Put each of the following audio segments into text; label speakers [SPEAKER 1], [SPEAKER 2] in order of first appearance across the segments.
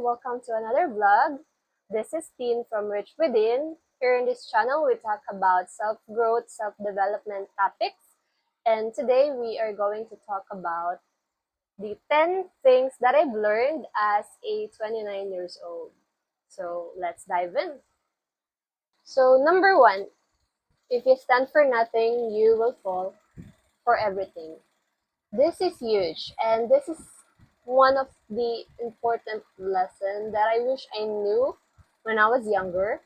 [SPEAKER 1] welcome to another vlog. This is Teen from Rich Within. Here in this channel, we talk about self-growth, self-development topics. And today we are going to talk about the 10 things that I've learned as a 29 years old. So let's dive in. So number one, if you stand for nothing, you will fall for everything. This is huge, and this is one of the important lessons that I wish I knew when I was younger.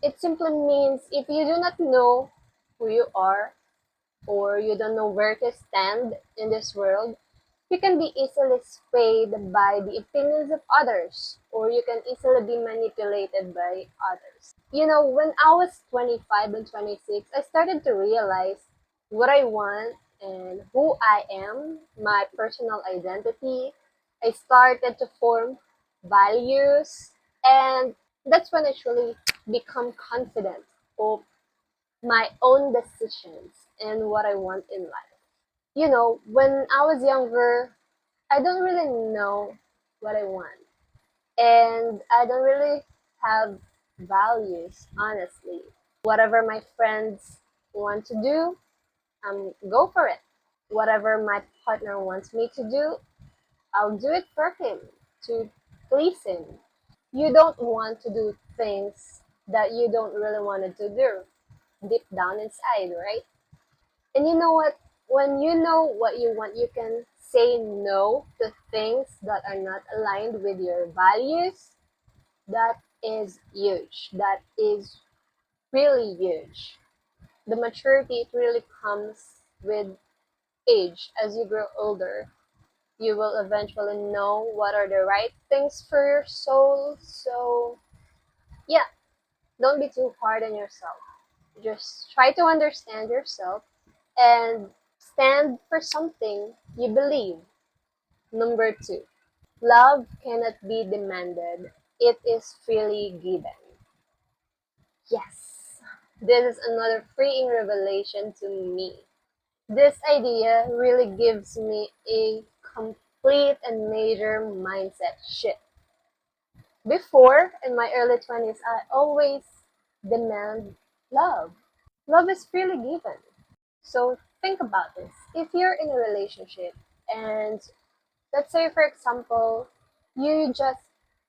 [SPEAKER 1] It simply means if you do not know who you are or you don't know where to stand in this world, you can be easily swayed by the opinions of others or you can easily be manipulated by others. When I was 25 and 26, I started to realize what I want and who I am, my personal identity. I started to form values, and that's when I truly become confident of my own decisions and what I want in life. When I was younger, I don't really know what I want, and I don't really have values, honestly. Whatever my friends want to do, go for it. Whatever my partner wants me to do, I'll do it for him to please him. You don't want to do things that you don't really want to do deep down inside, right? And you know what? When you know what you want, you can say no to things that are not aligned with your values. That is huge. That is really huge. The maturity, it really comes with age. As you grow older, you will eventually know what are the right things for your soul. So, yeah, don't be too hard on yourself. Just try to understand yourself and stand for something you believe. Number two, love cannot be demanded, it is freely given. Yes, this is another freeing revelation to me. This idea really gives me a complete and major mindset shift. Before, in my early 20s, I always demand love. Love is freely given. So think about this. If you're in a relationship and let's say, for example, you just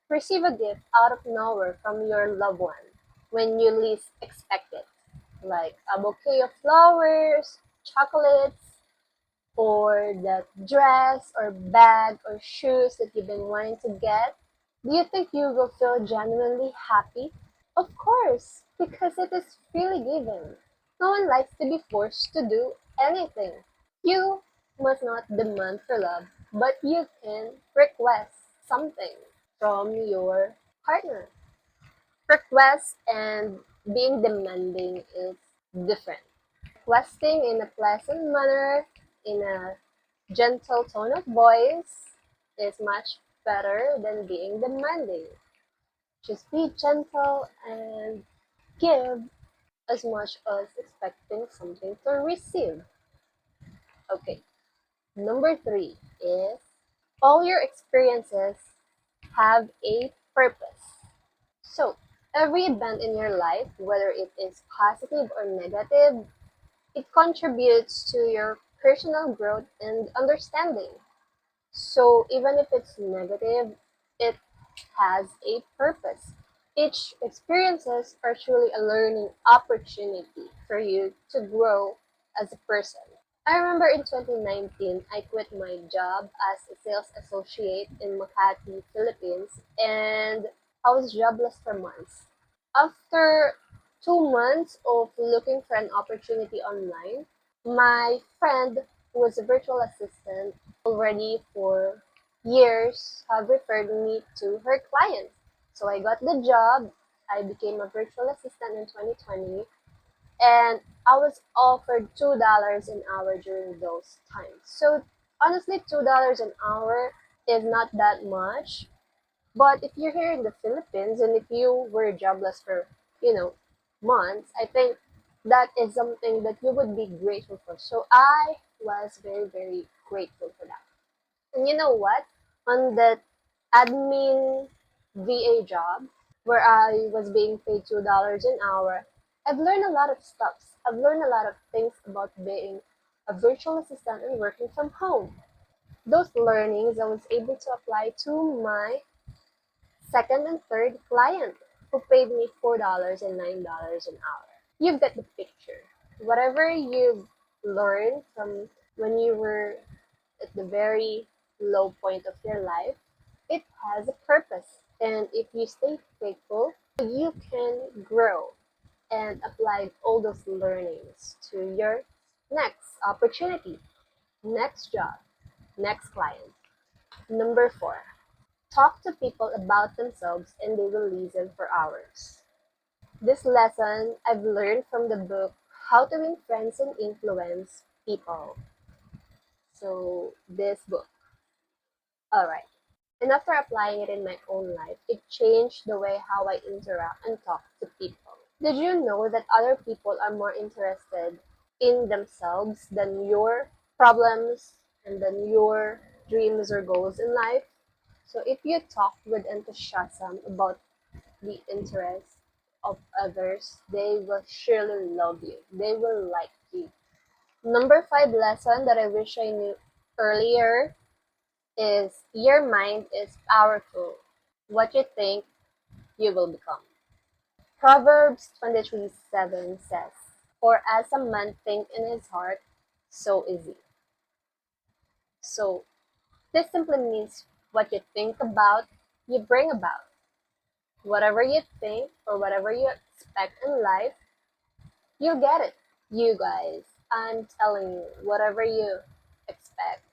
[SPEAKER 1] receive a gift out of nowhere from your loved one when you least expect it, like a bouquet of flowers, chocolates, or that dress or bag or shoes that you've been wanting to get. Do you think you will feel genuinely happy? Of course, because it is freely given. No one likes to be forced to do anything. You must not demand for love, but you can request something from your partner. Request and being demanding is different. Requesting in a pleasant manner, in a gentle tone of voice, is much better than being demanding. Just be gentle and give as much as expecting something to receive. Okay, number three is all your experiences have a purpose. So, every event in your life, whether it is positive or negative, it contributes to your personal growth and understanding. So, even if it's negative, it has a purpose. Each experiences are truly a learning opportunity for you to grow as a person. I remember in 2019, I quit my job as a sales associate in Makati, Philippines, and I was jobless for months. After 2 months of looking for an opportunity online, my friend, who was a virtual assistant already for years, have referred me to her clients. So I got the job. I became a virtual assistant in 2020, and I was offered $2 an hour during those times. So honestly, $2 an hour is not that much. But if you're here in the Philippines and if you were jobless for, you know, months, I think that is something that you would be grateful for. So I was very, very grateful for that. And you know what? On the admin VA job where I was being paid $2 an hour, I've learned a lot of stuff. I've learned a lot of things about being a virtual assistant and working from home. Those learnings I was able to apply to my second and third client who paid me $4 and $9 an hour. You get the picture. Whatever you've learned from when you were at the very low point of your life, it has a purpose. And if you stay faithful, you can grow and apply all those learnings to your next opportunity, next job, next client. Number four, talk to people about themselves and they will listen for hours. This lesson I've learned from the book How to Win Friends and Influence People. So, this book. Alright. And after applying it in my own life, it changed the way how I interact and talk to people. Did you know that other people are more interested in themselves than your problems and than your dreams or goals in life? So if you talk with enthusiasm about the interests of others, they will surely love you. They will like you. Number five lesson that I wish I knew earlier is your mind is powerful. What you think, you will become. Proverbs 23:7 says, for as a man think in his heart, so is he. So this simply means what you think about, you bring about. Whatever you think or whatever you expect in life, you get it. You guys, I'm telling you, whatever you expect,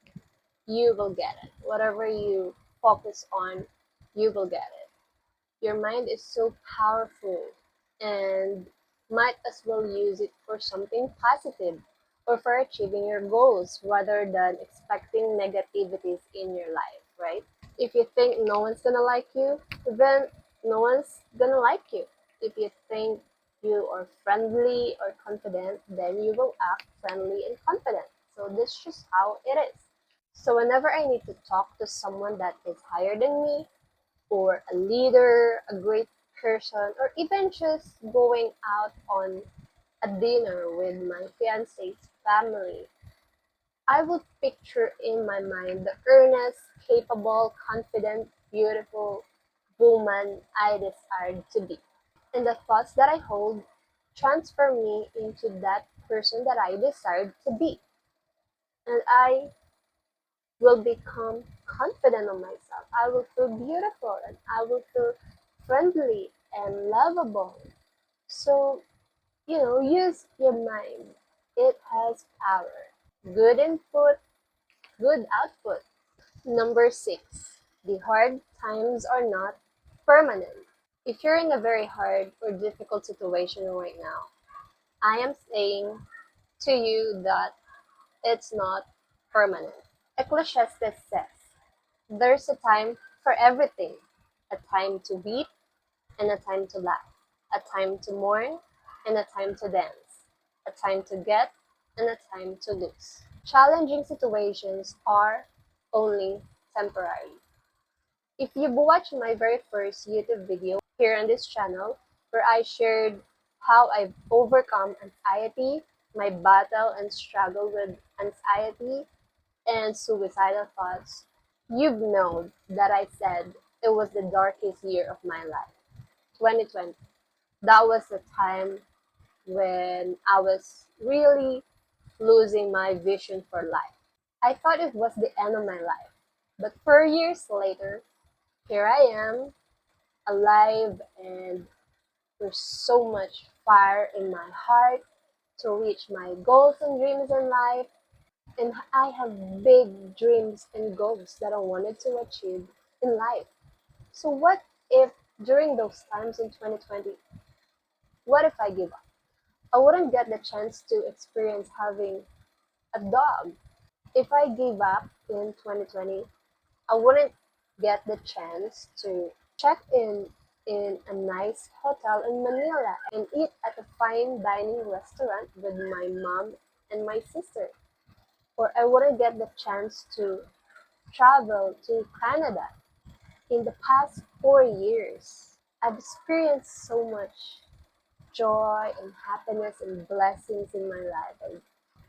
[SPEAKER 1] you will get it. Whatever you focus on, you will get it. Your mind is so powerful and might as well use it for something positive or for achieving your goals rather than expecting negativities in your life, right? If you think no one's gonna like you, then no one's gonna like you. If you think you are friendly or confident, then you will act friendly and confident. So this is just how it is. So whenever I need to talk to someone that is higher than me, or a leader, a great person, or even just going out on a dinner with my fiance's family, I would picture in my mind the earnest, capable, confident, beautiful woman I desired to be. And the thoughts that I hold transfer me into that person that I desired to be. And I will become confident on myself. I will feel beautiful and I will feel friendly and lovable. So, use your mind. It has power. Good input, good output. Number six, the hard times are not permanent. If you're in a very hard or difficult situation right now, I am saying to you that it's not permanent. Ecclesiastes says, there's a time for everything, a time to weep and a time to laugh, a time to mourn and a time to dance, a time to get and a time to lose. Challenging situations are only temporary. If you've watched my very first YouTube video here on this channel, where I shared how I've overcome anxiety, my battle and struggle with anxiety and suicidal thoughts, you've known that I said it was the darkest year of my life, 2020. That was the time when I was really losing my vision for life. I thought it was the end of my life. But 4 years later, here I am, alive, and there's so much fire in my heart to reach my goals and dreams in life. And I have big dreams and goals that I wanted to achieve in life. So what if during those times in 2020, what if I give up? I wouldn't get the chance to experience having a dog. If I give up in 2020, I wouldn't get the chance to check in a nice hotel in Manila and eat at a fine dining restaurant with my mom and my sister. Or I wouldn't get the chance to travel to Canada In the past 4 years, I've experienced so much joy and happiness and blessings in my life and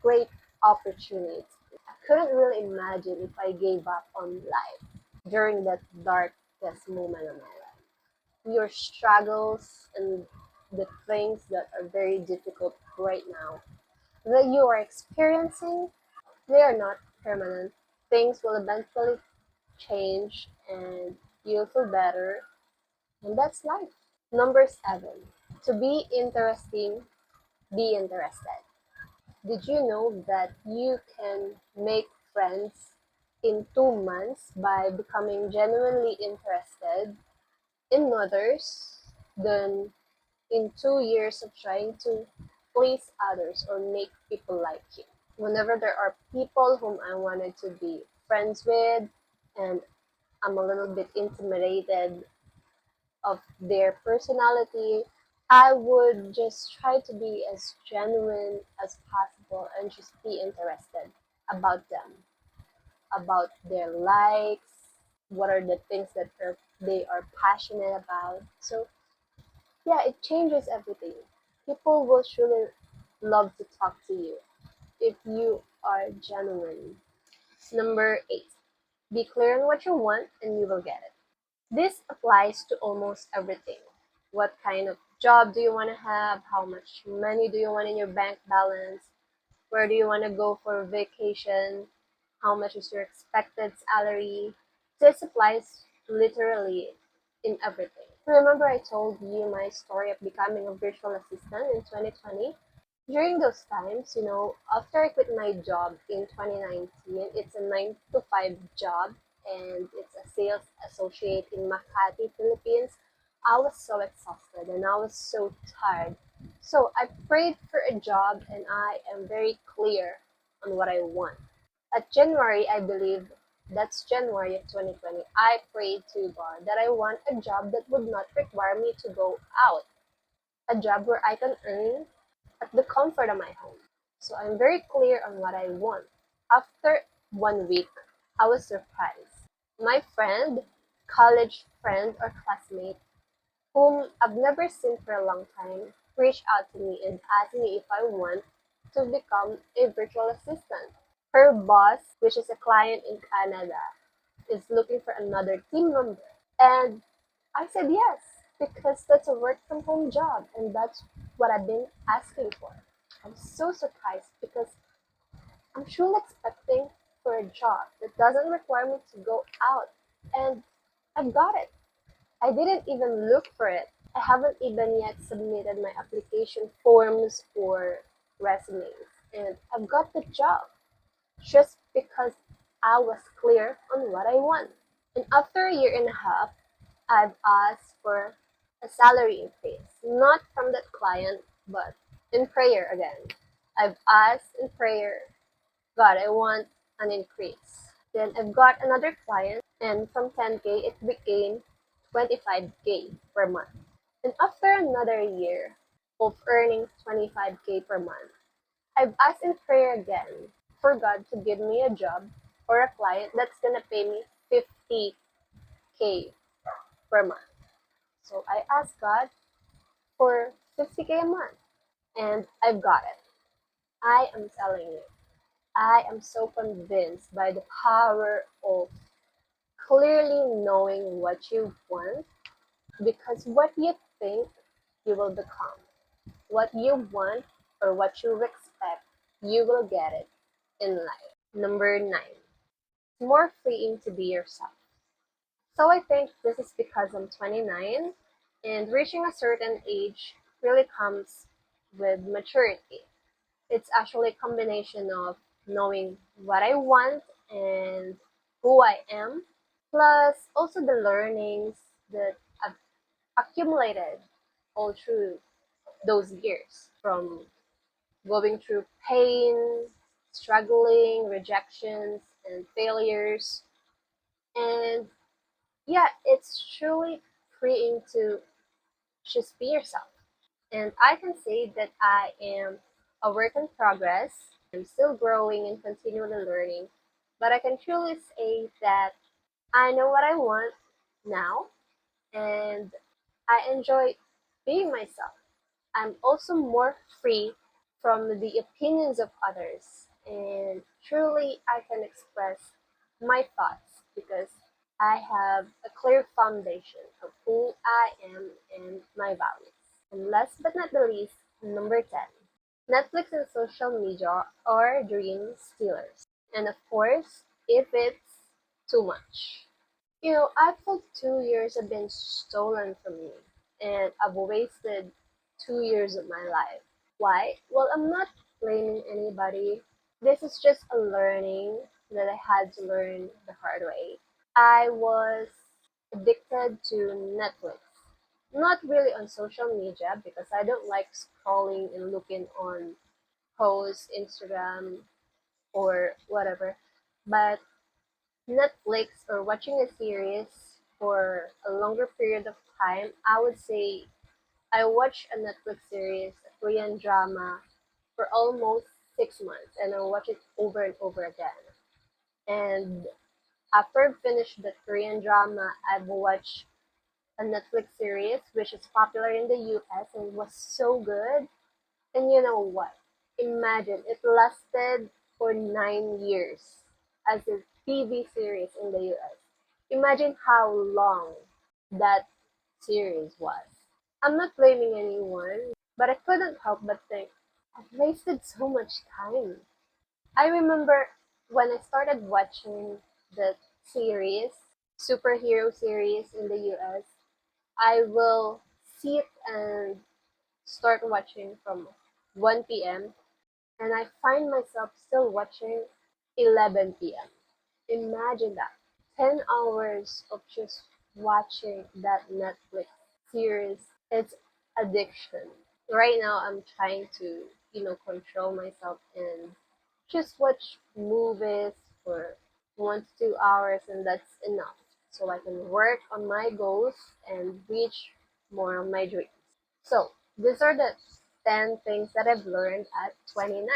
[SPEAKER 1] great opportunities. I couldn't really imagine if I gave up on life during that darkest moment of my life. Your struggles and the things that are very difficult right now that you are experiencing, they are not permanent. Things will eventually change and you'll feel better, and that's life. Number 7, to be interesting, be interested. Did you know that you can make friends in 2 months by becoming genuinely interested in others than in 2 years of trying to please others or make people like you? Whenever there are people whom I wanted to be friends with and I'm a little bit intimidated of their personality, I would just try to be as genuine as possible and just be interested about them, about their likes, what are the things that they are passionate about. So, yeah, it changes everything. People will surely love to talk to you if you are genuine. Number 8, be clear on what you want and you will get it. This applies to almost everything. What kind of job do you want to have? How much money do you want in your bank balance? Where do you want to go for vacation? How much is your expected salary? This applies literally in everything. Remember, I told you my story of becoming a virtual assistant in 2020? During those times, after I quit my job in 2019, it's a 9 to 5 job and it's a sales associate in Makati, Philippines. I was so exhausted and I was so tired. So I prayed for a job and I am very clear on what I want. At January, I believe that's January of 2020, I prayed to God that I want a job that would not require me to go out, a job where I can earn at the comfort of my home. So I'm very clear on what I want. After 1 week, I was surprised. My friend, college friend or classmate, whom I've never seen for a long time, reached out to me and asked me if I want to become a virtual assistant. Her boss, which is a client in Canada, is looking for another team member. And I said yes, because that's a work from home job and that's what I've been asking for. I'm so surprised because I'm truly expecting for a job that doesn't require me to go out, and I've got it. I didn't even look for it. I haven't even yet submitted my application forms or resumes, and I've got the job just because I was clear on what I want. And after a year and a half, I've asked for a salary increase, not from that client, but in prayer again. I've asked in prayer, God, I want an increase. Then I've got another client, and from 10K, it became 25K per month. And after another year of earning 25K per month, I've asked in prayer again for God to give me a job or a client that's gonna pay me 50K per month. So I asked God for 50K a month, and I've got it. I am telling you, I am so convinced by the power of clearly knowing what you want, because what you think, you will become. What you want or what you expect, you will get it in life. Number 9, more freeing to be yourself. So I think this is because I'm 29 and reaching a certain age really comes with maturity. It's actually a combination of knowing what I want and who I am, plus also the learnings that I've accumulated all through those years, from going through pain, struggling, rejections, and failures. And yeah, it's truly freeing to just be yourself. And I can say that I am a work in progress. I'm still growing and continually learning, but I can truly say that I know what I want, now, and I enjoy being myself. I'm also more free from the opinions of others, and truly I can express my thoughts because I have a clear foundation of who I am and my values. And last but not the least, number 10. Netflix and social media are dream stealers. And of course, if it's too much. I felt 2 years have been stolen from me, and I've wasted 2 years of my life. Why? Well, I'm not blaming anybody. This is just a learning that I had to learn the hard way. I was addicted to Netflix. Not really on social media because I don't like scrolling and looking on posts, Instagram, or whatever. But Netflix or watching a series for a longer period of time, I would say I watched a Netflix series, a Korean drama, for almost 6 months, and I watch it over and over again. And after I finished the Korean drama, I've watched a Netflix series which is popular in the US and was so good. And you know what? Imagine it lasted for 9 years as a TV series in the US. Imagine how long that series was. I'm not blaming anyone, but I couldn't help but think, I've wasted so much time. I remember when I started watching the series, superhero series in the US, I will sit and start watching from 1 p.m. and I find myself still watching 11 p.m. Imagine that. 10 hours of just watching that Netflix series. It's addiction. Right now, I'm trying to, control myself and just watch movies for 1 to 2 hours, and that's enough. So I can work on my goals and reach more of my dreams. So, these are the 10 things that I've learned at 29.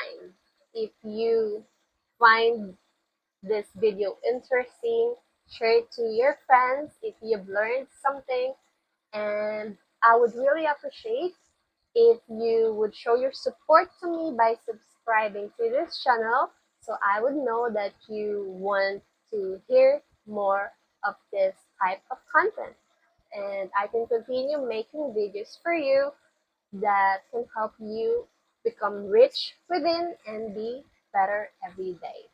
[SPEAKER 1] If you find this video interesting, share it to your friends if you've learned something, and I would really appreciate if you would show your support to me by subscribing to this channel so I would know that you want to hear more of this type of content. And I can continue making videos for you that can help you become rich within and be better every day.